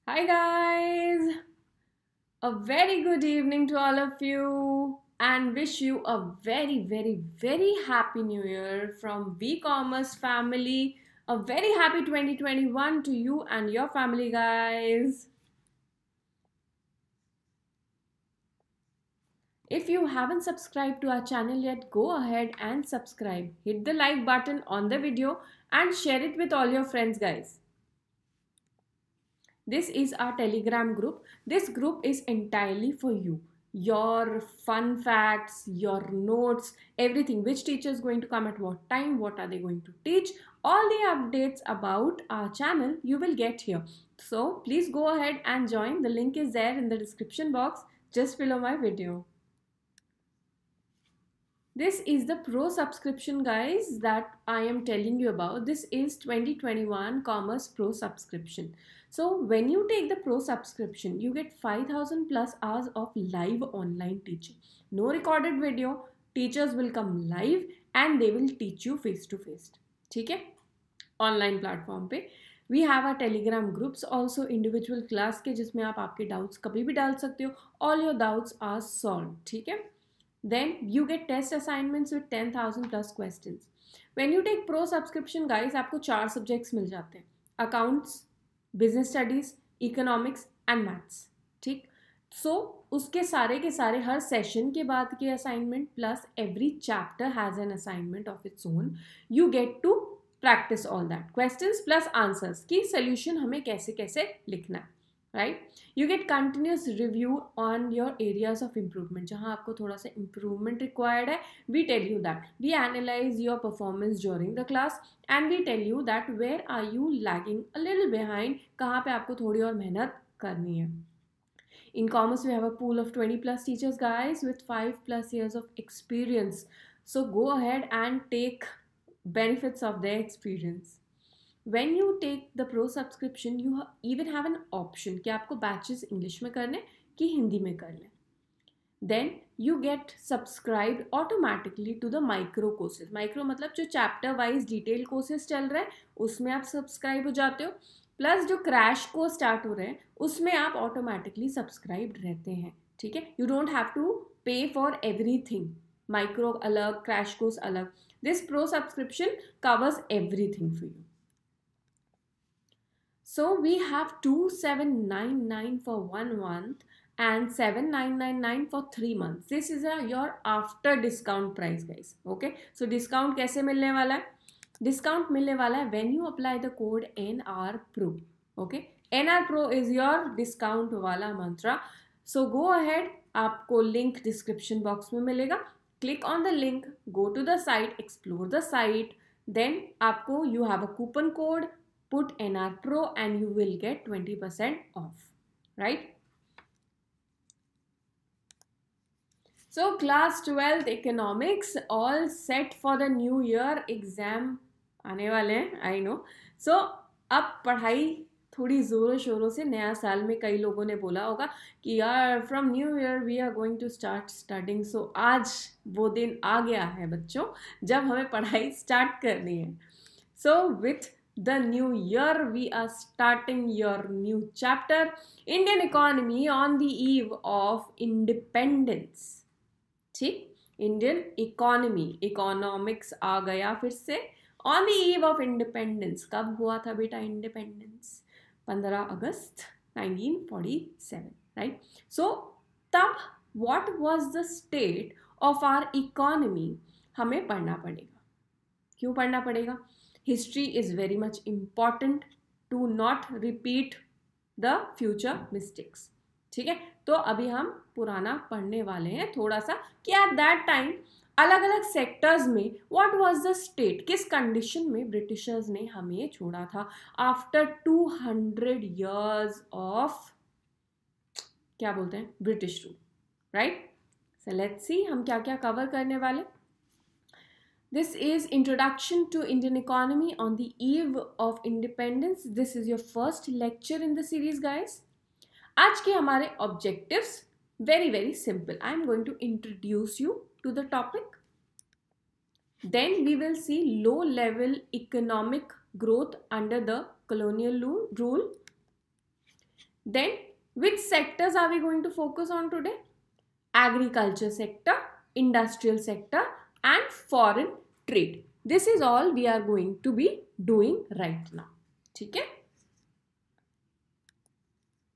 Hi guys, a very good evening to all of you and wish you a very happy new year from V-Commerce family. A very happy 2021 to you and your family guys. If you haven't subscribed to our channel yet, go ahead and subscribe. Hit the like button on the video and share it with all your friends guys. This is our Telegram group. This group is entirely for you. Your fun facts, your notes, everything. Which teacher is going to come at what time, what are they going to teach. All the updates about our channel you will get here. So please go ahead and join. The link is there in the description box just below my video. This is the pro subscription guys that I am telling you about. This is 2021 Commerce Pro subscription. So when you take the pro subscription, you get 5000 plus hours of live online teaching. No recorded video, teachers will come live and they will teach you face to face. ठीक है? Online platform पे. We have our Telegram groups also individual class के जिसमें आप आपके doubts कभी भी डाल सकते हो. All your doubts are solved. ठीक है? Then you get test assignments with 10,000 plus questions. When you take pro subscription guys, आपको 4 subjects मिल जाते हैं. Accounts, business studies, economics and maths. ठीक. So उसके सारे के सारे हर session के बाद के assignment plus every chapter has an assignment of its own. You get to practice all that. Questions plus answers की solution हमें कैसे कैसे लिखना है. Right? You get continuous review on your areas of improvement. जहाँ आपको थोड़ा सा improvement required है, we tell you that. We analyze your performance during the class and we tell you that where are you lagging a little behind, कहाँ पे आपको थोड़ी और मेहनत करनी है. In commerce, we have a pool of 20 plus teachers guys with 5 plus years of experience. So go ahead and take benefits of their experience. When you take the pro subscription, you even have an option कि आपको batches English में करने कि हिंदी में कर लें. Then you get subscribed automatically to the micro courses. Micro मतलब जो chapter wise detail courses चल रहे हैं उसमें आप subscribe हो जाते हो. प्लस जो क्रैश कोर्स स्टार्ट हो रहे हैं उसमें आप ऑटोमेटिकली सब्सक्राइब्ड रहते हैं. ठीक है. यू डोंट हैव टू पे फॉर एवरीथिंग. माइक्रो अलग, क्रैश कोर्स अलग. This pro subscription covers everything for you. So we have 2799 for 1 month and 7999 for 3 months. This is your after discount price guys. Okay. So discount कैसे मिलने वाला है? Discount मिलने वाला है when you apply the code NRPRO. Okay. NRPRO is your discount वाला mantra. So go ahead. आपको link description box में मिलेगा. Click on the link. Go to the site. Explore the site. Then आपको you have a coupon code. Put NRPRO and you will get 20% off, right? So class 12th economics all set for the new year. Exam आने वाले हैं, I know. So अब पढ़ाई थोड़ी ज़ोरों शोरों से. नया साल में कई लोगों ने बोला होगा कि यार from new year we are going to start studying. So आज वो दिन आ गया है बच्चों जब हमें पढ़ाई स्टार्ट करनी है. So with the new year we are starting your new chapter, Indian economy on the eve of independence. ठीक. Indian economy, economics आ गया फिर से. On the eve of independence. कब हुआ था बेटा independence? 15 अगस्त 1947, right? So तब what was the state of our economy हमें पढ़ना पड़ेगा. क्यों पढ़ना पड़ेगा? History is very much important to not repeat the future mistakes. ठीक है. तो अभी हम पुराना पढ़ने वाले हैं थोड़ा सा कि at that time अलग अलग सेक्टर्स में what was the state, किस कंडीशन में ब्रिटिशर्स ने हमें छोड़ा था आफ्टर 200 years of क्या बोलते हैं British rule. Right. So let's सी हम क्या क्या कवर करने वाले. This is Introduction to Indian Economy on the Eve of Independence. This is your first lecture in the series guys. आज के हमारे objectives very simple. I am going to introduce you to the topic. Then we will see low level economic growth under the colonial rule. Then which sectors are we going to focus on today? Agriculture sector, industrial sector and foreign trade. This is all we are going to be doing right now. ठीक है?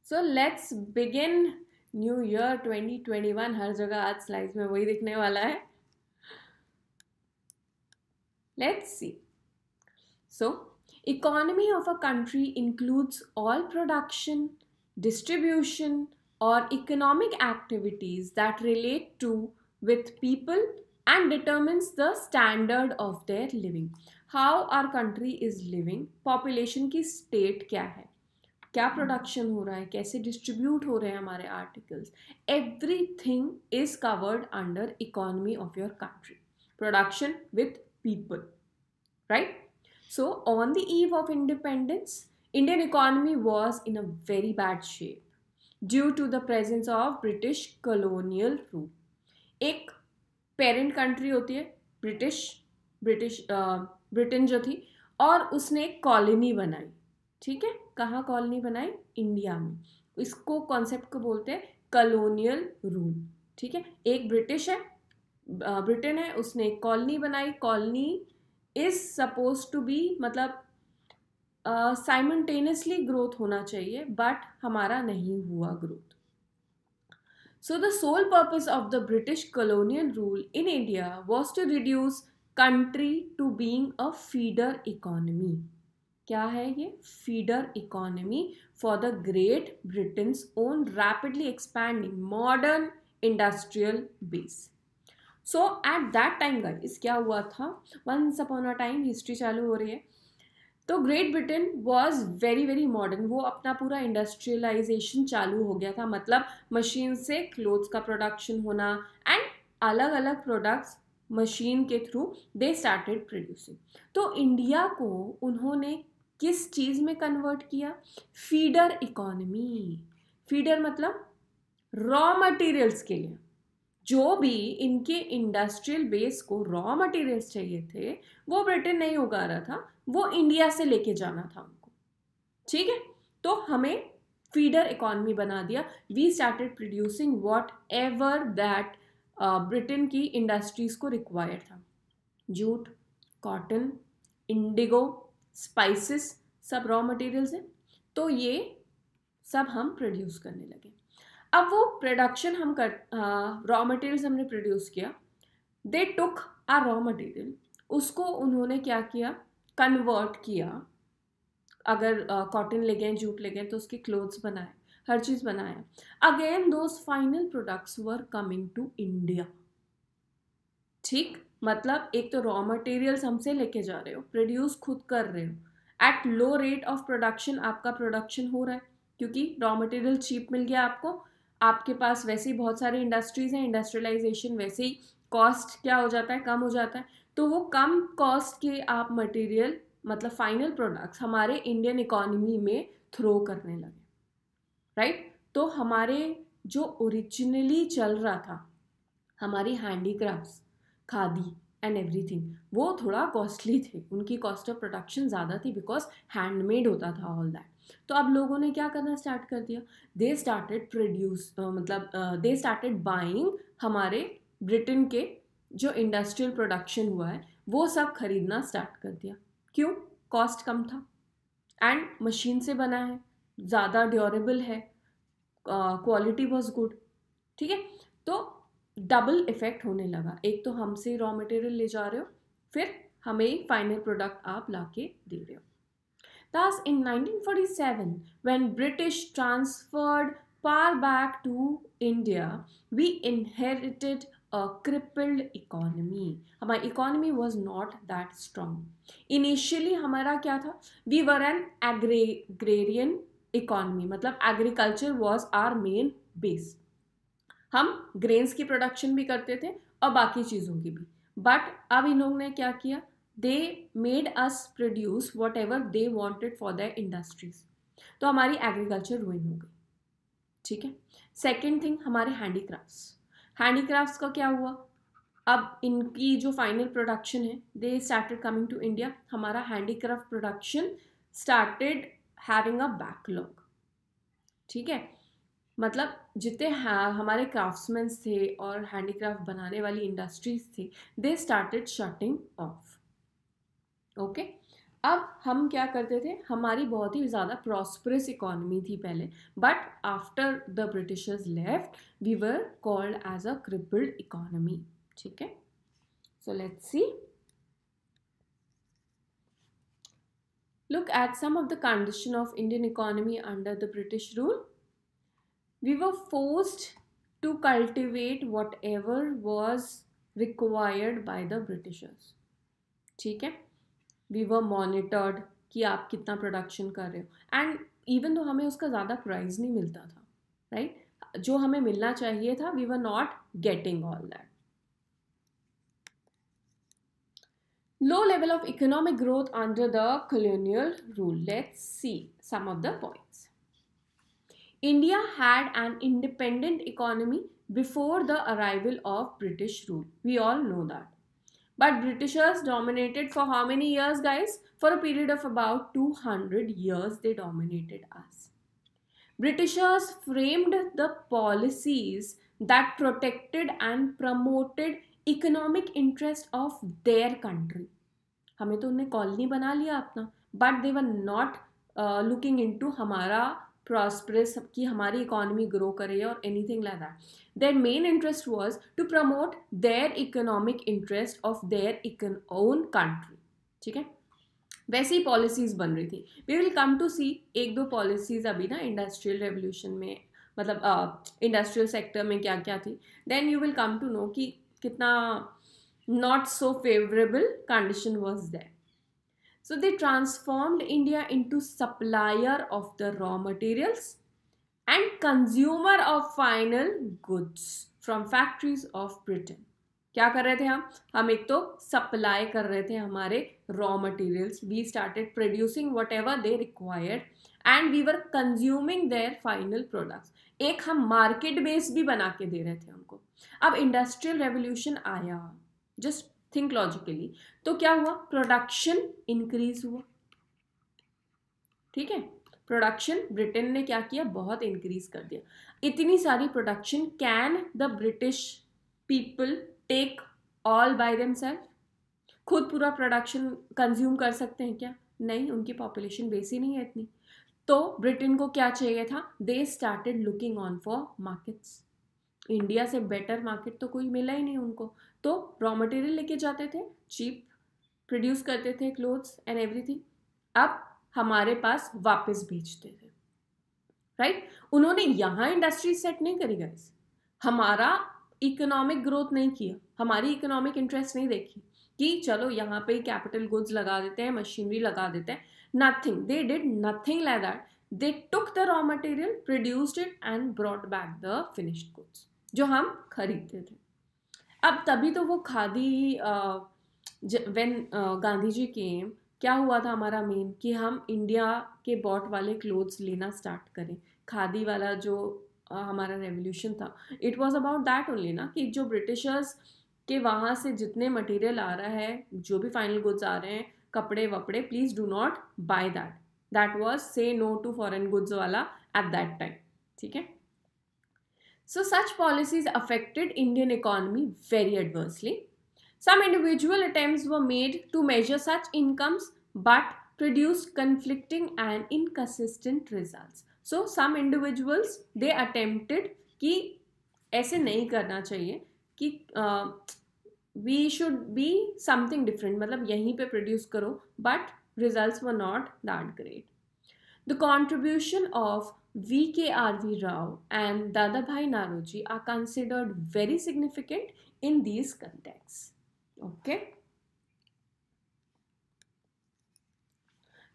So let's begin new year 2021. हर जगह आज slides में वही दिखने वाला है. Let's see. So, economy of a country includes all production, distribution, or economic activities that relate to with people and determines the standard of their living. How our country is living, population की state क्या है, क्या production हो रहा है, कैसे distribute हो रहे हैं हमारे articles, everything is covered under economy of your country. Production with people, right? So on the eve of independence, Indian economy was in a very bad shape due to the presence of British colonial rule. एक parent country होती है Britain जो थी, और उसने एक colony बनाई. ठीक है, कहाँ कॉलोनी बनाई? इंडिया में. इसको कॉन्सेप्ट को बोलते हैं कॉलोनियल रूल. ठीक है, एक ब्रिटिश है, ब्रिटेन है, उसने एक कॉलोनी बनाई. Colony is suppose to be, मतलब साइमल्टेनियसली ग्रोथ होना चाहिए, बट हमारा नहीं हुआ growth. So the sole purpose of the British colonial rule in India was to reduce country to being a feeder economy. क्या है ये? Feeder economy for the great Britain's own rapidly expanding modern industrial base. So at that time guys क्या हुआ था? Once upon a time, history चालू हो रही है, तो great Britain was very very modern. वो अपना पूरा इंडस्ट्रियलाइजेशन चालू हो गया था, मतलब मशीन से क्लोथ्स का प्रोडक्शन होना एंड अलग अलग प्रोडक्ट्स मशीन के थ्रू दे स्टार्टेड प्रोड्यूसिंग. तो इंडिया को उन्होंने किस चीज़ में कन्वर्ट किया? Feeder economy. फीडर मतलब रॉ मटेरियल्स के लिए. जो भी इनके इंडस्ट्रियल बेस को रॉ मटेरियल्स चाहिए थे, वो ब्रिटेन नहीं उगा रहा था, वो इंडिया से लेके जाना था उनको. ठीक है, तो हमें फीडर इकोनॉमी बना दिया. We started producing whatever that Britain की इंडस्ट्रीज को रिक्वायर्ड था. जूट, कॉटन, इंडिगो, स्पाइसेस, सब रॉ मटेरियल्स हैं. तो ये सब हम प्रोड्यूस करने लगे. अब वो प्रोडक्शन हम रॉ मटेरियल्स हमने प्रोड्यूस किया. दे टुक आ रॉ मटेरियल, उसको उन्होंने क्या किया? कन्वर्ट किया. अगर कॉटन ले गए, जूट ले गए, तो उसके क्लोथ्स बनाए, हर चीज़ बनाया. Again those final products were coming to India. ठीक, मतलब एक तो रॉ मटेरियल्स हमसे लेके जा रहे हो, प्रोड्यूस खुद कर रहे हो, at low rate of production आपका प्रोडक्शन हो रहा है, क्योंकि रॉ मटेरियल चीप मिल गया आपको. आपके पास वैसे ही बहुत सारे इंडस्ट्रीज हैं, इंडस्ट्रियलाइजेशन वैसे ही कॉस्ट क्या हो जाता है? कम हो जाता है. तो वो कम कॉस्ट के आप मटेरियल, मतलब फाइनल प्रोडक्ट्स हमारे इंडियन इकोनॉमी में थ्रो करने लगे, राइट? तो हमारे जो ओरिजिनली चल रहा था, हमारी हैंडीक्राफ्ट्स, खादी एंड एवरीथिंग, वो थोड़ा कॉस्टली थे. उनकी कॉस्ट ऑफ प्रोडक्शन ज़्यादा थी बिकॉज हैंडमेड होता था ऑल दैट. तो अब लोगों ने क्या करना स्टार्ट कर दिया? They started they started buying हमारे ब्रिटेन के जो इंडस्ट्रियल प्रोडक्शन हुआ है वो सब खरीदना स्टार्ट कर दिया. क्यों? कॉस्ट कम था एंड मशीन से बना है, ज़्यादा ड्यूरेबल है, क्वालिटी वॉज गुड. ठीक है, तो डबल इफेक्ट होने लगा. एक तो हमसे रॉ मटेरियल ले जा रहे हो, फिर हमें फाइनल प्रोडक्ट आप लाके दे रहे हो. Thus, in 1947, when British transferred power back to India, we inherited a crippled economy. हमारी economy was not that strong. Initially हमारा क्या था? We were an agrarian economy, मतलब agriculture was our main base. हम ग्रेन्स की production भी करते थे और बाकी चीज़ों की भी. बट अब इन लोगों ने क्या किया? They made us produce whatever they wanted for their industries. तो हमारी एग्रीकल्चर रुइन हो गई. ठीक है. सेकेंड थिंग, हमारे हैंडीक्राफ्ट्स. हैंडीक्राफ्ट्स का क्या हुआ? अब इनकी जो फाइनल प्रोडक्शन है, they started coming to India. हमारा handicraft production started having a backlog. ठीक है, मतलब जितने हमारे क्राफ्ट्समैन थे और हैंडीक्राफ्ट बनाने वाली इंडस्ट्रीज थी, they started shutting off. Okay, अब हम क्या करते थे, हमारी बहुत ही ज़्यादा प्रॉस्परस इकोनॉमी थी पहले, but after the Britishers left we were called as a crippled economy. ठीक है, so let's see, look at some of the condition of Indian economy under the British rule. We were forced to cultivate whatever was required by the Britishers. ठीक है, we were monitored कि आप कितना production कर रहे हो, and even तो हमें उसका ज़्यादा प्राइस नहीं मिलता था, राइट? जो हमें मिलना चाहिए था, we were not getting all that. Low level of economic growth under the colonial rule. Let's see some of the points. India had an independent economy before the arrival of British rule. We all know that. But Britishers dominated for how many years, guys? For a period of about 200 years, they dominated us. Britishers framed the policies that protected and promoted economic interest of their country. हमें तो उन्हें colony बना लिया अपना, but they were not looking into हमारा prosperous, कि हमारी economy grow करे और anything like that. Their main interest was to promote their economic interest of their own country. ठीक है, वैसी ही पॉलिसीज बन रही थी। We will come to see एक दो पॉलिसीज अभी ना इंडस्ट्रियल रेवोल्यूशन में, मतलब इंडस्ट्रियल सेक्टर में क्या क्या थी, then you will come to know कि कितना not so favorable condition was there. So they transformed India into supplier of the raw materials and consumer of final goods from factories of Britain. क्या कर रहे थे हम एक तो supply कर रहे थे हमारे raw materials, we started producing whatever they required and we were consuming their final products. एक हम मार्केट बेस भी बना के दे रहे थे उनको। अब इंडस्ट्रियल रेवोल्यूशन आया, जस्ट थिंक लॉजिकली, तो क्या हुआ, प्रोडक्शन इंक्रीज हुआ। ठीक है, प्रोडक्शन ब्रिटेन ने क्या किया, बहुत इंक्रीज कर दिया। इतनी सारी production, can the British people take all by themselves? खुद पूरा प्रोडक्शन कंज्यूम कर सकते हैं क्या? नहीं, उनकी पॉपुलेशन बेस ही नहीं है इतनी। तो ब्रिटेन को क्या चाहिए था, they started looking on for markets. India से बेटर मार्केट तो कोई मिला ही नहीं उनको, तो रॉ मटेरियल लेके जाते थे, चीप प्रोड्यूस करते थे क्लोथ्स एंड एवरीथिंग, अब हमारे पास वापस बेचते थे, राइट? उन्होंने यहाँ इंडस्ट्री सेट नहीं करी गाइस, हमारा इकोनॉमिक ग्रोथ नहीं किया, हमारी इकोनॉमिक इंटरेस्ट नहीं देखी कि चलो यहाँ पे कैपिटल गुड्स लगा देते हैं, मशीनरी लगा देते हैं, nothing, they did nothing like that. They took the raw material, produced it and brought back the finished goods जो हम खरीदते थे। अब तभी तो वो खादी, व्हेन गांधी जी केम, क्या हुआ था हमारा मेन, कि हम इंडिया के बॉट वाले क्लोथ्स लेना स्टार्ट करें। खादी वाला जो हमारा रेवोल्यूशन था, it was about that only ना, कि जो ब्रिटिशर्स के वहाँ से जितने मटेरियल आ रहा है, जो भी फाइनल गुड्स आ रहे हैं, कपड़े वपड़े, please do not buy that. That was say no to foreign goods वाला एट दैट टाइम। ठीक है, so such policies affected Indian economy very adversely. Some individual attempts were made to measure such incomes but produced conflicting and inconsistent results. So some individuals, they attempted कि ऐसे नहीं करना चाहिए, कि we should be something different, मतलब यहीं पे produce करो, but results were not that great. The contribution of V.K.R.V. Rao and Dadabhai Naroji are considered very significant in these contexts. Okay.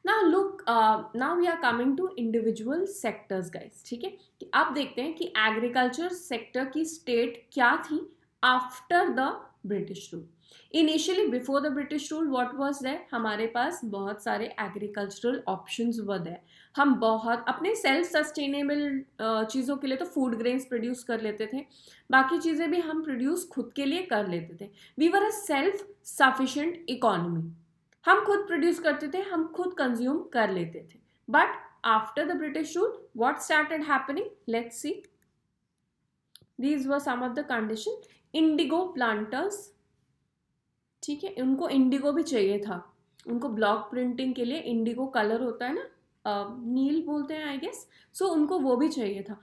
Now look, now we are coming to individual sectors, guys. ठीक है, कि अब देखते हैं कि agriculture sector की state क्या थी after the British rule. Initially before the British rule what was there, हमारे पास बहुत सारे एग्रीकल्चरल ऑप्शंस वर देयर। हम बहुत अपने सेल्फ सस्टेनेबल चीज़ों के लिए तो फूड ग्रेन्स प्रोड्यूस कर लेते थे, बाकी चीज़ें भी हम प्रोड्यूस खुद के लिए कर लेते थे। We were a self sufficient economy, हम खुद प्रोड्यूस करते थे, हम खुद कंज्यूम कर लेते थे। But after the British rule, what started happening? Let's see. These were some of the conditions. Indigo planters, ठीक है, उनको इंडिगो भी चाहिए था, उनको ब्लॉक प्रिंटिंग के लिए इंडिगो कलर होता है ना, नील बोलते हैं आई गेस, सो उनको वो भी चाहिए था.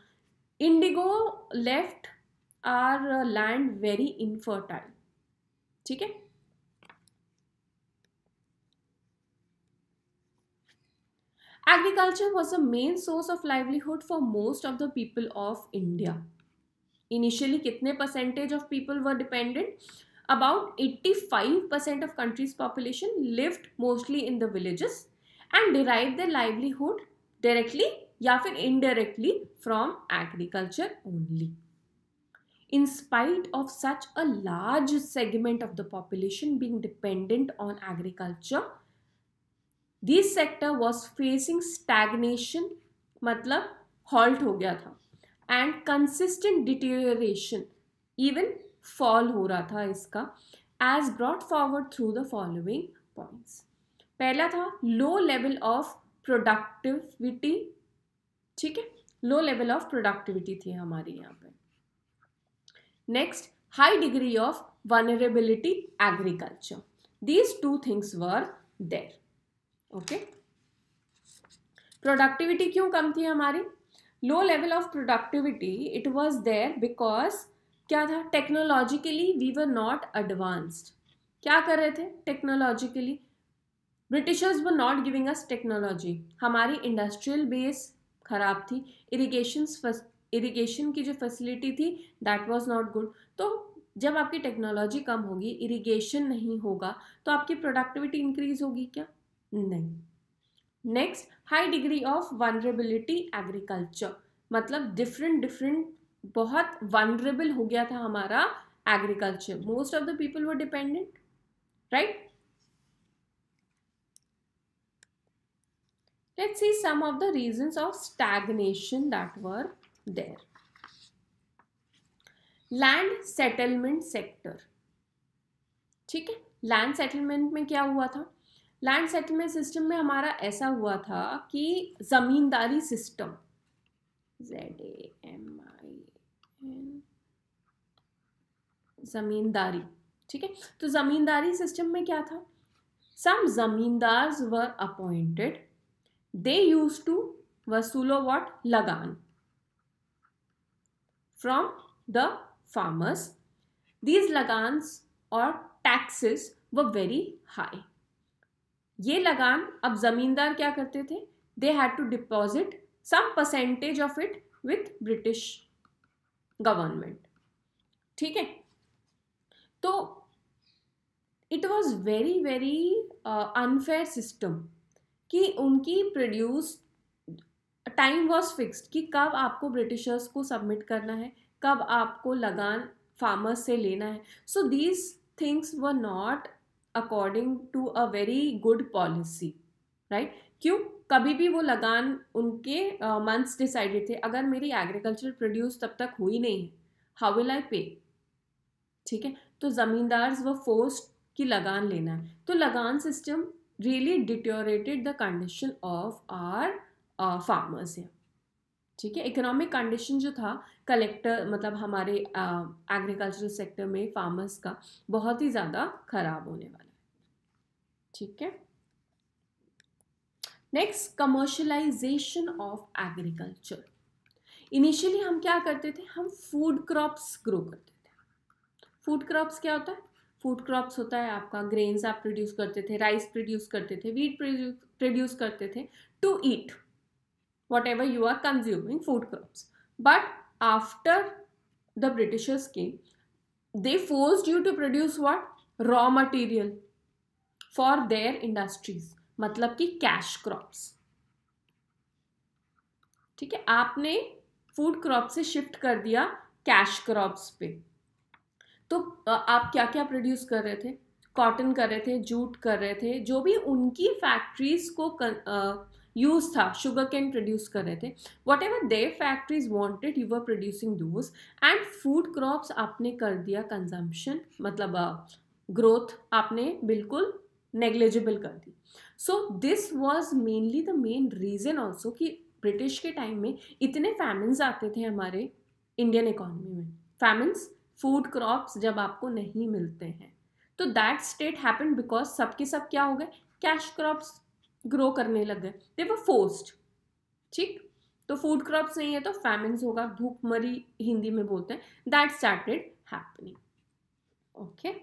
Indigo left our land very infertile, ठीक है. Agriculture was the main source of livelihood for most of the people of India. Initially, कितने percentage of people were dependent? About 85% of country's population lived mostly in the villages and derived their livelihood directly या फिर indirectly from agriculture only. In spite of such a large segment of the population being dependent on agriculture, this sector was facing stagnation, मतलब halt हो गया था, and consistent deterioration, even fall हो रहा था इसका, as brought forward through the following points. पहला था लो लेवल ऑफ प्रोडक्टिविटी, ठीक है, लो लेवल ऑफ प्रोडक्टिविटी थी हमारी यहाँ पे. Next, high degree of vulnerability agriculture. These two things were there. Okay, productivity क्यों कम थी हमारी? Low level of productivity it was there because क्या था, technologically we were not advanced. क्या कर रहे थे technologically? Britishers were not giving us technology. हमारी इंडस्ट्रियल बेस खराब थी, इरिगेशन की जो फैसिलिटी थी दैट वाज नॉट गुड. तो जब आपकी टेक्नोलॉजी कम होगी, इरिगेशन नहीं होगा, तो आपकी प्रोडक्टिविटी इंक्रीज होगी क्या? नहीं. Next, high degree of vulnerability agriculture, मतलब डिफरेंट बहुत वनरेबल हो गया था हमारा agriculture. Most of the people were dependent, right. Let's see some of the reasons of stagnation that were there. Land settlement sector, ठीक है. लैंड सेटलमेंट में क्या हुआ था? लैंड सेटलमेंट सिस्टम में हमारा ऐसा हुआ था कि जमींदारी सिस्टम, ZAMIN, जमींदारी, ठीक है. तो जमींदारी सिस्टम में क्या था? Some zamindars were appointed, they used to वसूलो what, lagaan from the farmers. These lagaans और टैक्सेस वर वेरी हाई. ये लगान अब जमींदार क्या करते थे? They had to deposit some percentage of it with British government, ठीक है. तो it was very unfair system कि उनकी प्रोड्यूस टाइम वॉज फिक्स्ड कि कब आपको ब्रिटिशर्स को सबमिट करना है, कब आपको लगान फार्मर्स से लेना है. So these things were not according to a very good policy, right. क्यों? कभी भी वो लगान उनके मंथ्स डिसाइडेड थे. अगर मेरी एग्रीकल्चर प्रोड्यूस तब तक हुई नहीं है, हाउ विल आई पे, ठीक है. तो जमींदार्स व फोर्स्ड कि लगान लेना है. तो lagaan system really deteriorated the condition of our farmers है, ठीक है. इकोनॉमिक कंडीशन जो था कलेक्टर, मतलब हमारे एग्रीकल्चरल सेक्टर में फार्मर्स का, बहुत ही ज़्यादा खराब होने वाला है, ठीक है. Next, commercialisation of agriculture. Initially हम क्या करते थे? हम फूड क्रॉप्स ग्रो करते थे. फूड क्रॉप्स क्या होता है? फूड क्रॉप्स होता है आपका ग्रेन्स आप प्रोड्यूस करते थे, राइस प्रोड्यूस करते थे, वीट प्रोड्यूस करते थे to eat whatever you are consuming, food crops. But after the Britishers came, they forced you to produce what? Raw material for their industries, मतलब कि कैश क्रॉप्स, ठीक है. आपने फूड क्रॉप से शिफ्ट कर दिया कैश क्रॉप्स पे. तो आप क्या क्या प्रोड्यूस कर रहे थे? कॉटन कर रहे थे, जूट कर रहे थे, जो भी उनकी फैक्ट्रीज को यूज था, शुगर कैन प्रोड्यूस कर रहे थे. Whatever their factories wanted you were producing those. And food crops आपने कर दिया कंजम्पशन, मतलब ग्रोथ आपने बिल्कुल नेग्लिजिबल कर दी. So this was mainly the main reason also कि ब्रिटिश के टाइम में इतने फैमिन्स आते थे हमारे इंडियन इकोनॉमी में, फैमिन्स, फूड क्रॉप्स जब आपको नहीं मिलते हैं, तो दैट स्टेट हैपेंड बिकॉज सबके सब क्या हो गए, कैश क्रॉप्स ग्रो करने लग गए, दे वर फोर्स्ड। ठीक, तो फूड क्रॉप्स नहीं है तो फैमिन्स होगा, भूखमरी हिंदी में बोलते हैं, that started happening. Okay,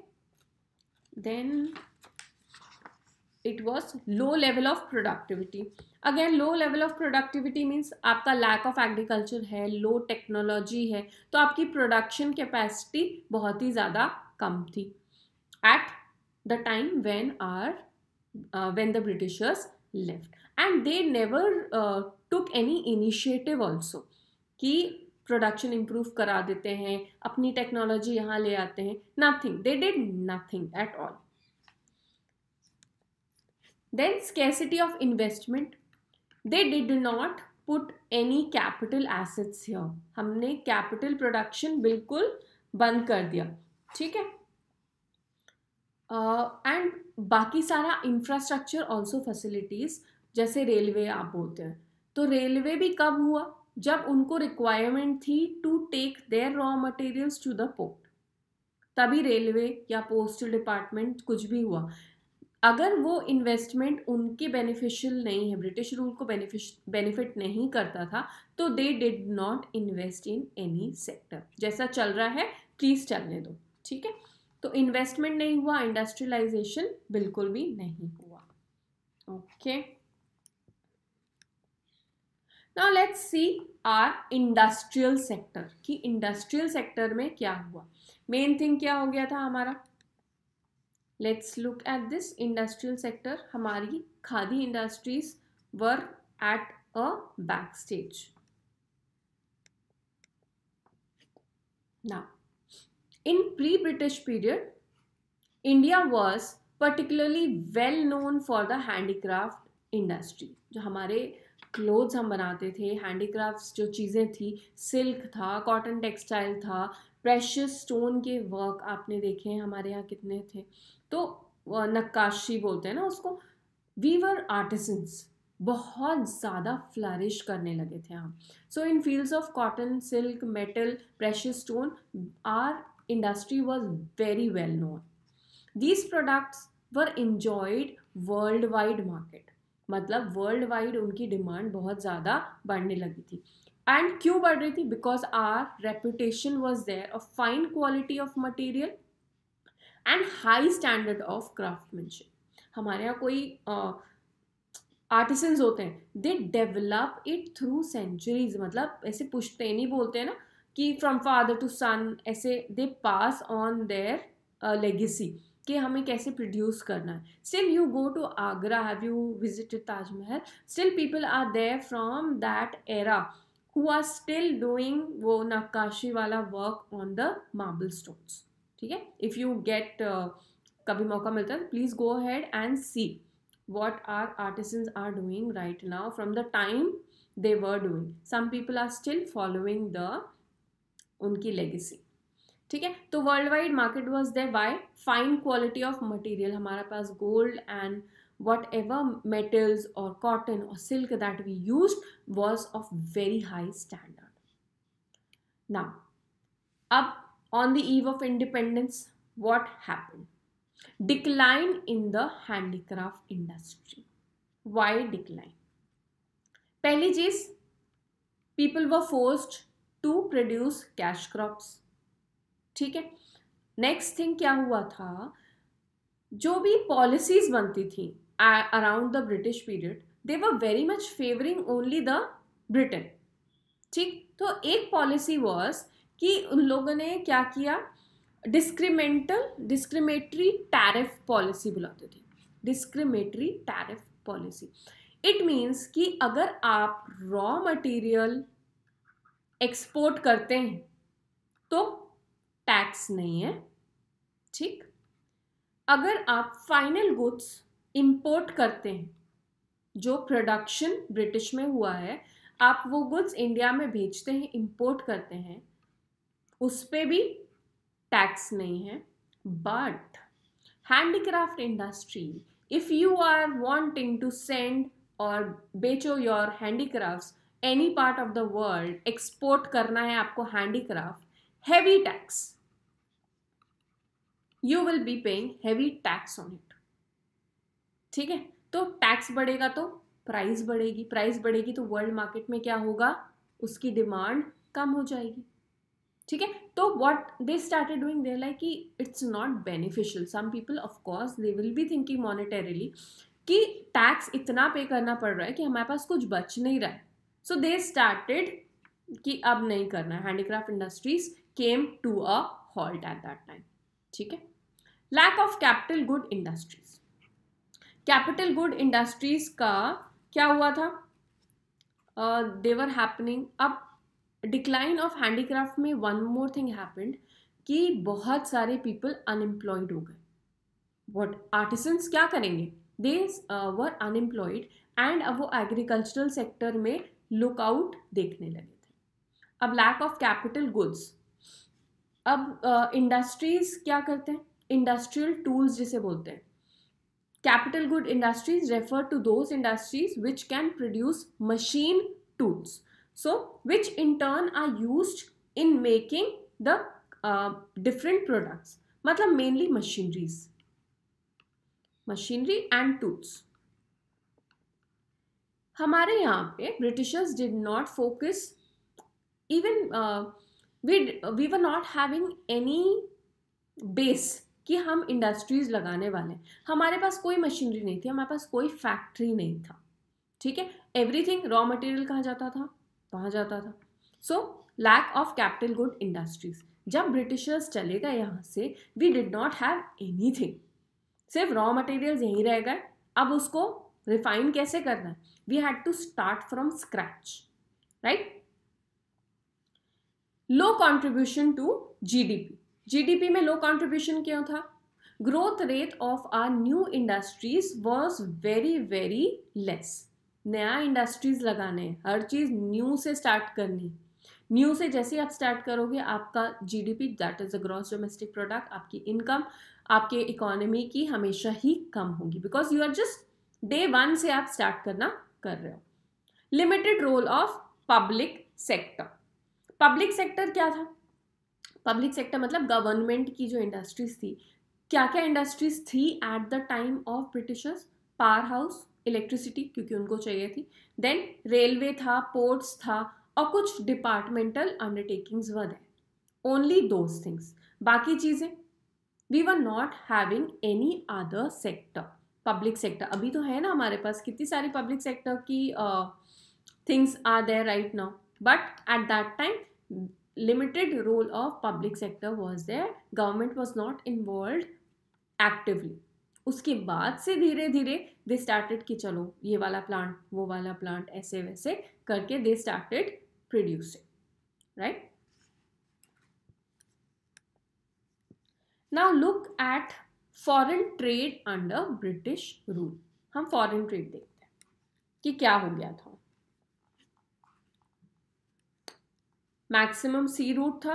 then it was low level of productivity. Again, low level of productivity means आपका lack of agriculture है, low technology है, तो आपकी production capacity बहुत ही ज़्यादा कम थी at the time when the Britishers left, and they never took any initiative also कि production improve करा देते हैं, अपनी टेक्नोलॉजी यहाँ ले आते हैं, nothing, they did nothing at all. Then scarcity of investment, they did not put any capital assets here, हमने capital production बिल्कुल बंद कर दिया, ठीक है। एंड बाकी सारा इंफ्रास्ट्रक्चर ऑल्सो फैसिलिटीज, जैसे रेलवे आप बोलते हैं, तो रेलवे भी कब हुआ, जब उनको रिक्वायरमेंट थी to take their raw materials to the port, तभी रेलवे या पोस्टल डिपार्टमेंट कुछ भी हुआ। अगर वो इन्वेस्टमेंट उनके बेनिफिशियल नहीं है, ब्रिटिश रूल को बेनिफिट नहीं करता था, तो they did not invest in any sector. जैसा चल रहा है प्लीज चलने दो, ठीक है। तो इन्वेस्टमेंट नहीं हुआ, इंडस्ट्रियलाइजेशन बिल्कुल भी नहीं हुआ। Okay, now let's see our industrial sector, कि इंडस्ट्रियल सेक्टर में क्या हुआ। मेन थिंग क्या हो गया था हमारा, let's look at this industrial sector. हमारी khadi industries were at a back stage. Now in pre-British period, India was particularly well known for the handicraft industry। जो हमारे क्लोथ्स हम बनाते थे, हैंडीक्राफ्ट्स जो चीज़ें थी, सिल्क था, कॉटन टेक्सटाइल था, प्रेशियस स्टोन के वर्क आपने देखे हैं हमारे यहाँ कितने थे, तो नक्काशी बोलते हैं ना उसको। वी वर आर्टिसंस, बहुत ज़्यादा फ्लरिश करने लगे थे हम। So in fields of cotton, silk, metal, precious stone, our industry was very well known. These products were enjoyed worldwide market, मतलब worldwide उनकी डिमांड बहुत ज़्यादा बढ़ने लगी थी। एंड क्यों बढ़ रही थी, because our reputation was there of fine quality of material and high standard of craftsmanship. हमारे यहाँ कोई आर्टिसंस होते हैं, they develop it through centuries, मतलब ऐसे पुश्तैनी बोलते हैं ना कि फ्रॉम फादर टू सन, ऐसे they pass on their legacy कि हमें कैसे प्रोड्यूस करना है। Still you go to Agra, have you visited Taj Mahal, still people are there from that era who are still doing वो नक्काशी वाला work on the marble stones, ठीक है। इफ़ यू गेट कभी मौका मिलता है, please go ahead and see what our artisans are doing right now from the time they were doing. Some people are still following the उनकी legacy, ठीक है। तो world wide market was there, by fine quality of material, हमारे पास gold and whatever metals और cotton और silk that we use was of very high standard. Now अब on the eve of independence what happened, decline in the handicraft industry. Why decline? पहली चीज, people were forced to produce cash crops, ठीक है। Next thing क्या हुआ था, जो भी पॉलिसीज बनती थी around the British period, they were very much favouring only the Britain, ठीक। तो एक पॉलिसी वॉज कि उन लोगों ने क्या किया, डिस्क्रिमिनेटरी टैरिफ पॉलिसी बुलाते थे, discriminatory tariff policy. It means कि अगर आप रॉ मटेरियल एक्सपोर्ट करते हैं तो टैक्स नहीं है, ठीक। अगर आप फाइनल गुड्स इंपोर्ट करते हैं, जो प्रोडक्शन ब्रिटिश में हुआ है, आप वो गुड्स इंडिया में भेजते हैं, इंपोर्ट करते हैं, उस पर भी टैक्स नहीं है। But handicraft industry, if you are wanting to send और बेचो your handicrafts any part of the world export करना है आपको handicraft, heavy tax, you will be paying heavy tax on it. ठीक है, तो टैक्स बढ़ेगा तो प्राइस बढ़ेगी, प्राइस बढ़ेगी तो वर्ल्ड मार्केट में क्या होगा, उसकी डिमांड कम हो जाएगी. ठीक है, तो what they started doing, they like कि it's not beneficial. Some people of course they will be thinking monetarily कि टैक्स इतना पे करना पड़ रहा है कि हमारे पास कुछ बच नहीं रहा है. सो दे स्टार्टेड कि अब नहीं करना है. Handicraft industries came to a halt at that time. ठीक है, lack of capital good industries. Capital good industries का क्या हुआ था, दे वर हैपनिंग. अब डिक्लाइन ऑफ हैंडीक्राफ्ट में वन मोर थिंग हैपेंड कि बहुत सारे पीपल अनएम्प्लॉयड हो गए. व्हाट आर्टिसंस क्या करेंगे, दे वर अनएम्प्लॉयड एंड अब वो एग्रीकल्चरल सेक्टर में लुकआउट देखने लगे थे. अब लैक ऑफ कैपिटल गुड्स. अब इंडस्ट्रीज क्या करते हैं, इंडस्ट्रियल टूल्स जिसे बोलते हैं. Capital good industries refer to those industries which can produce machine tools, so which in turn are used in making the different products. मतलब mainly machineries, machinery and tools. हमारे यहाँ पे Britishers did not focus, even we were not having any base कि हम industries लगाने वाले हैं. हमारे पास कोई मशीनरी नहीं थी, हमारे पास कोई फैक्ट्री नहीं था. ठीक है, एवरीथिंग रॉ मटेरियल कहाँ जाता था, वहाँ जाता था. So lack of capital good industries. जब ब्रिटिशर्स चले गए यहाँ से, we did not have anything, सिर्फ रॉ मटेरियल्स यहीं रह गए. अब उसको रिफाइन कैसे करना है, we had to start from scratch, right. Low contribution to GDP. GDP में लो कॉन्ट्रीब्यूशन क्यों था, growth rate of our new industries was very very less. नया इंडस्ट्रीज लगाने, हर चीज़ न्यू से स्टार्ट करनी. न्यू से जैसे आप स्टार्ट करोगे, आपका GDP, that is the gross domestic product, आपकी इनकम, आपके इकोनॉमी की हमेशा ही कम होगी, because you are just day one से आप स्टार्ट करना कर रहे हो. Limited role of public sector. Public sector क्या था, पब्लिक सेक्टर मतलब गवर्नमेंट की जो इंडस्ट्रीज थी. क्या क्या इंडस्ट्रीज थी at the time of Britishers, power house, electricity क्योंकि उनको चाहिए थी, देन रेलवे था, पोर्ट्स था, और कुछ departmental undertakings were there. Only those things. बाकी चीज़ें we were not having any other sector. Public sector अभी तो है ना हमारे पास, कितनी सारी पब्लिक सेक्टर की things are there right now, but at that time limited role of public sector was there. Government was not involved actively. उसके बाद से धीरे धीरे दे स्टार्टेड कि चलो ये वाला प्लांट, वो वाला प्लांट, ऐसे वैसे करके they started producing, right. Now look at foreign trade under British rule. हम फॉरेन ट्रेड देखते हैं कि क्या हो गया था. मैक्सिमम सी रूट था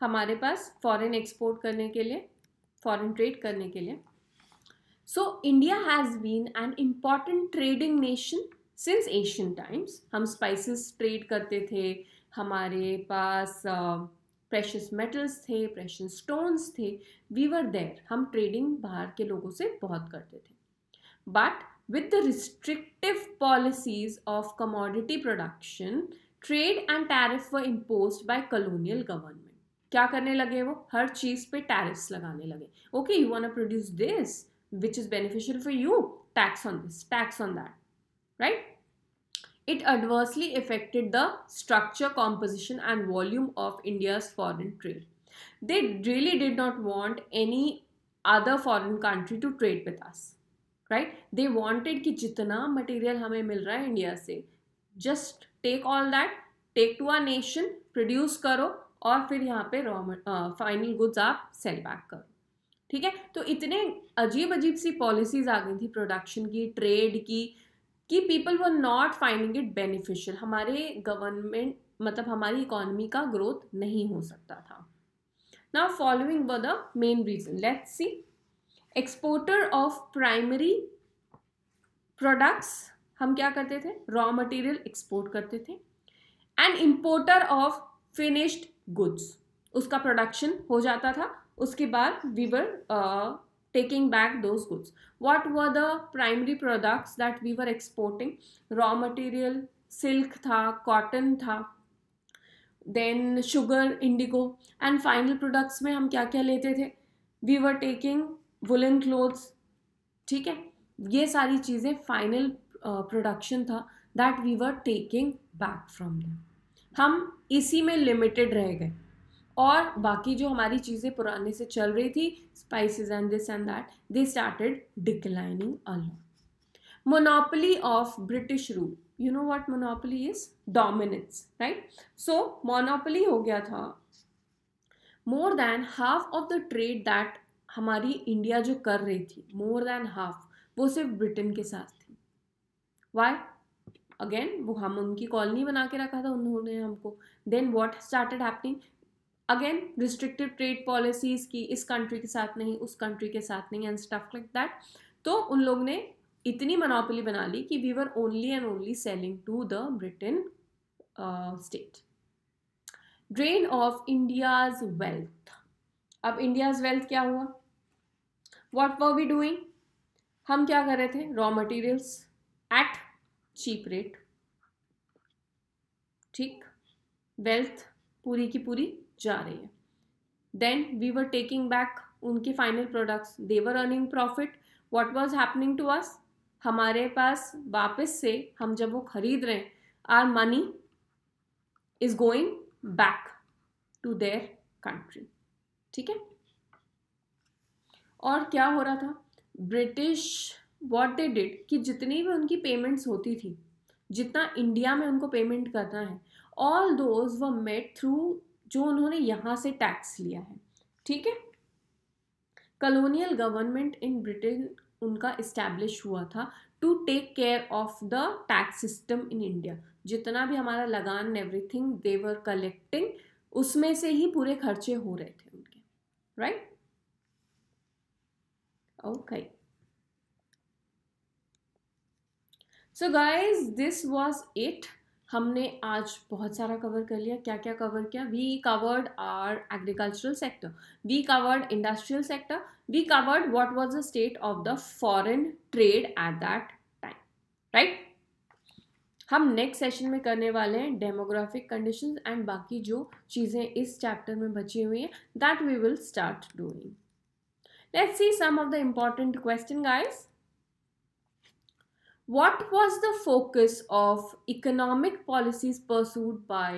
हमारे पास फॉरेन एक्सपोर्ट करने के लिए, फॉरेन ट्रेड करने के लिए. So India has been an important trading nation since Asian times. हम स्पाइसेस ट्रेड करते थे, हमारे पास प्रेशियस मेटल्स थे, प्रेशियस स्टोन्स थे, वी वर देयर. हम ट्रेडिंग बाहर के लोगों से बहुत करते थे. But with the restrictive policies of commodity production, trade and tariff were imposed by colonial government. क्या करने लगे वो, हर चीज पे टैरिफ्स लगाने लगे. Okay, you want to produce this which is beneficial for you, tax on this, tax on that, right. It adversely affected the structure, composition and volume of India's foreign trade. They really did not want any other foreign country to trade with us, right? They wanted कि जितना material हमें मिल रहा है India से, just take all that, take to our nation, produce करो और फिर यहाँ पे final goods आप sell back करो. ठीक है, तो इतने अजीब अजीब सी पॉलिसीज आ गई थी प्रोडक्शन की, ट्रेड की, कि people were not finding it beneficial. हमारे गवर्नमेंट मतलब हमारी इकोनॉमी का ग्रोथ नहीं हो सकता था. Now following were the main reason. Let's see. Exporter of primary products, हम क्या करते थे, रॉ मटेरियल एक्सपोर्ट करते थे. And importer of finished goods, उसका प्रोडक्शन हो जाता था, उसके बाद we were taking back those goods. What were the primary products that we were exporting? Raw material, silk था, cotton था, then sugar, indigo, and final products में हम क्या क्या लेते थे? We were taking woolen clothes, ठीक है, ये सारी चीज़ें फाइनल प्रोडक्शन था that we were taking back from them. हम इसी में लिमिटेड रह गए और बाकी जो हमारी चीज़ें पुराने से चल रही थी, spices and this and that, they started declining a lot. Monopoly of British rule, you know what monopoly is? Dominance, right? So monopoly हो गया था. More than half of the trade that हमारी इंडिया जो कर रही थी, more than half, वो सिर्फ ब्रिटेन के साथ थी. वाई? अगेन वो हम उनकी कॉलोनी बना के रखा था उन्होंने हमको. Then what started happening? Again restrictive trade policies की, इस कंट्री के साथ नहीं, उस कंट्री के साथ नहीं, एंड स्टफ लाइक दैट. तो उन लोग ने इतनी मोनोपोली बना ली कि we were only and only selling to the Britain state. Drain of India's wealth. अब इंडियाज वेल्थ क्या हुआ? What were we doing? हम क्या कर रहे थे? Raw materials at cheap rate, ठीक, वेल्थ पूरी की पूरी जा रही है. Then we were taking back उनके final products, they were earning profit. What was happening to us? हमारे पास वापस से हम जब वो खरीद रहे हैं, our money is going back to their country, ठीक है. और क्या हो रहा था? ब्रिटिश व्हाट दे डिड कि जितनी भी उनकी पेमेंट्स होती थी, जितना इंडिया में उनको पेमेंट करना है, all those were made through जो उन्होंने यहाँ से टैक्स लिया है, ठीक है. कॉलोनियल गवर्नमेंट इन ब्रिटेन उनका इस्टेब्लिश हुआ था to take care of the tax system in India. जितना भी हमारा लगान एवरीथिंग दे वर कलेक्टिंग, उसमें से ही पूरे खर्चे हो रहे थे उनके, right? Okay, so guys this was it. हमने आज बहुत सारा कवर कर लिया. क्या क्या कवर किया? We covered our agricultural sector, we covered industrial sector, we covered what was the state of the foreign trade at that time, right? हम नेक्स्ट सेशन में करने वाले हैं डेमोग्राफिक कंडीशंस एंड बाकी जो चीज़ें इस चैप्टर में बची हुई हैं, that we will start doing. Let's see some of the important question guys. What was the focus of economic policies pursued by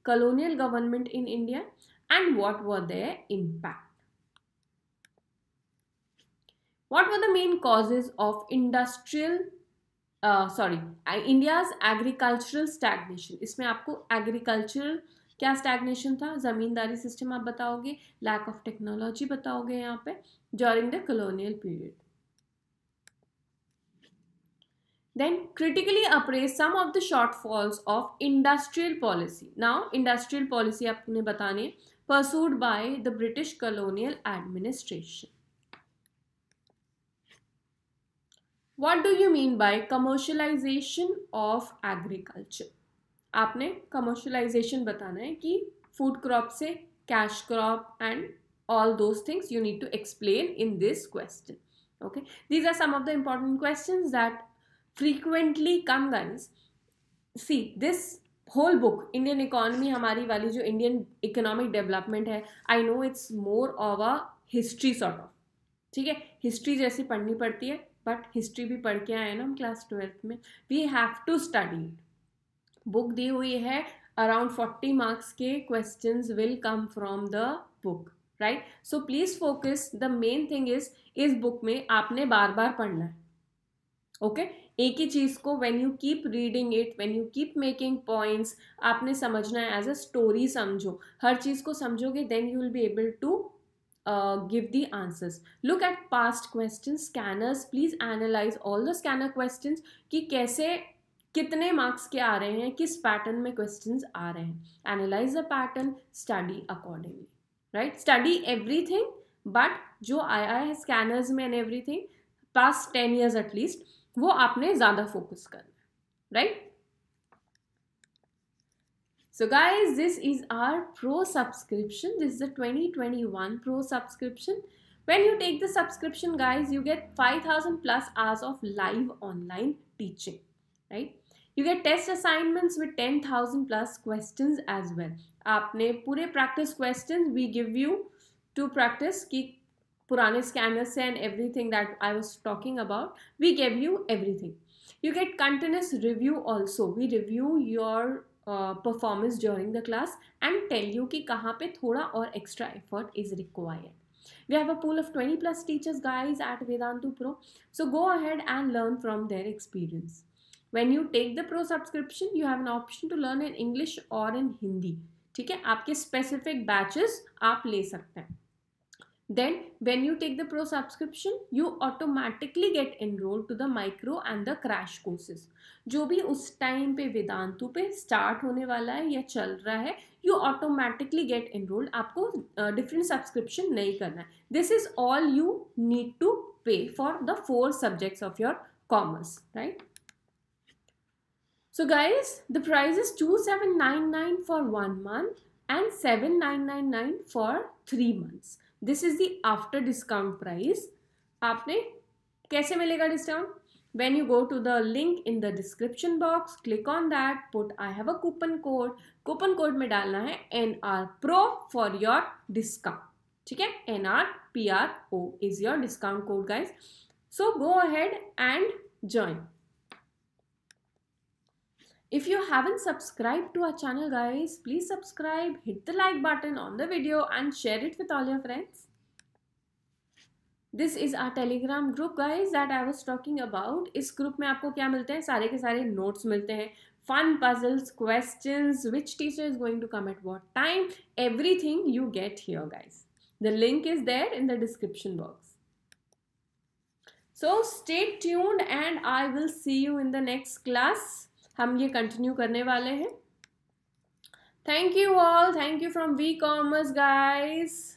colonial government in India and what were their impact? What were the main causes of India's agricultural stagnation? इसमें आपको agricultural क्या stagnation था? जमींदारी system आप बताओगे, lack of technology बताओगे यहाँ पे during the colonial period. Then critically appraise some of the shortfalls of industrial policy. Now industrial policy आपने बताने pursued by the British colonial administration. What do you mean by commercialization of agriculture? आपने commercialization बताना है कि food crop से cash crop and all those things you need to explain in this question. Okay, these are some of the important questions that frequently come guys. See this whole book Indian economy हमारी वाली जो Indian economic development है, I know it's more of a history sort of, ठीक है, history जैसी पढ़नी पड़ती है, बट हिस्ट्री भी पढ़ के आए ना हम क्लास 12th में. We have to study. Book दी हुई है, अराउंड 40 मार्क्स के questions will come from the book, right? So please focus. The main thing is इस बुक में आपने बार बार पढ़ना है, ओके? एक ही चीज़ को when you keep reading it, when you keep making points, आपने समझना है. एज अ स्टोरी समझो, हर चीज़ को समझोगे, then you will be able to give the answers. Look at past questions. Scanners, please analyze all the scanner questions कि कैसे कितने मार्क्स के आ रहे हैं, किस पैटर्न में क्वेश्चंस आ रहे हैं. Analyze the pattern, study accordingly, right? Study everything, but जो आया है scanners में and everything past 10 years at least, वो आपने ज़्यादा फोकस करना है, right? So guys, this is our pro subscription. This is the 2021 pro subscription. When you take the subscription, guys, you get 5,000 plus hours of live online teaching, right? You get test assignments with 10,000 plus questions as well. आपने पूरे practice questions we give you to practice कि पुराने scanners से and everything that I was talking about, we give you everything. You get continuous review also. We review your performance during the class and tell you कि कहाँ पे थोड़ा और extra effort is required. We have a pool of 20 plus teachers, guys, at Vedantu Pro. So go ahead and learn from their experience. When you take the pro subscription, you have an option to learn in English or in Hindi. ठीक है, आपके specific batches आप ले सकते हैं. Then when you take the pro subscription, you automatically get enrolled to the micro and the crash courses. जो भी उस टाइम पे वेदांतु पे स्टार्ट होने वाला है या चल रहा है, you automatically get enrolled. आपको different subscription नहीं करना है. This is all you need to pay for the 4 subjects of your commerce, right? So guys, the price is 2799 for 1 month and 7999 for 3 months. This is the after discount price. आपने कैसे मिलेगा discount? When you go to the link in the description box, click on that, put I have a coupon code. Coupon code में डालना है NR Pro for your discount. ठीक है? NR PRO is your discount code, guys. So go ahead and join. If you haven't subscribed to our channel, guys, please subscribe, hit the like button on the video and share it with all your friends. This is our telegram group, guys, that I was talking about. इस group में आपको क्या मिलते हैं? सारे के सारे notes मिलते हैं, fun puzzles, questions, which teacher is going to come at what time, everything you get here, guys. The link is there in the description box. So stay tuned and I will see you in the next class. हम ये continue करने वाले हैं. Thank you all. Thank you from we commerce, guys.